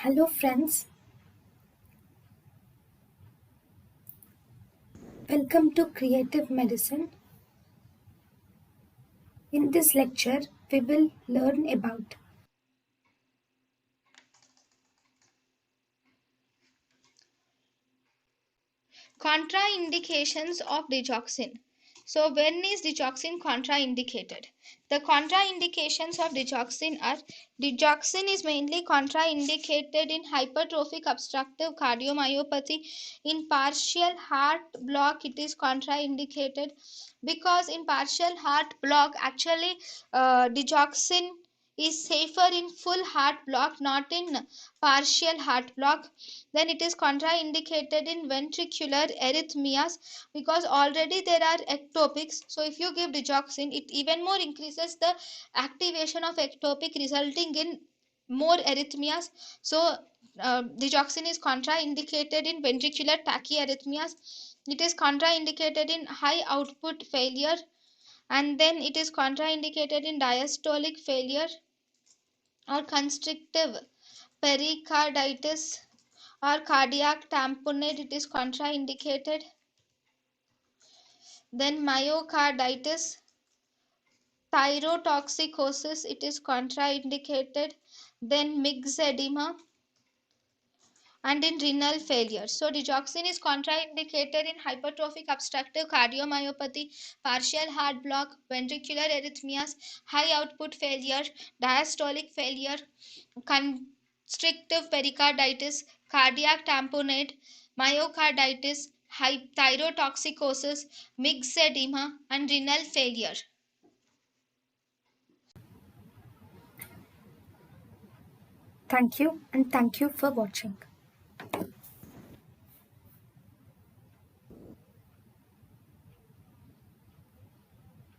Hello, friends. Welcome to Creative Medicine. In this lecture, we will learn about Contraindications of digoxin. So, when is digoxin contraindicated? The contraindications of digoxin are: digoxin is mainly contraindicated in hypertrophic obstructive cardiomyopathy. In partial heart block, it is contraindicated because in partial heart block, actually, digoxin is safer in full heart block, not in partial heart block. Then it is contraindicated in ventricular arrhythmias because already there are ectopics. So if you give digoxin, it even more increases the activation of ectopic, resulting in more arrhythmias. So digoxin is contraindicated in ventricular tachyarrhythmias. It is contraindicated in high output failure, and then it is contraindicated in diastolic failure or constrictive pericarditis or cardiac tamponade. It is contraindicated. Then myocarditis, thyrotoxicosis, it is contraindicated. Then mixed edema, and in renal failure. So digoxin is contraindicated in hypertrophic obstructive cardiomyopathy, partial heart block, ventricular arrhythmias, high output failure, diastolic failure, constrictive pericarditis, cardiac tamponade, myocarditis, thyrotoxicosis, mixed edema, and renal failure. thank you and thank you for watching.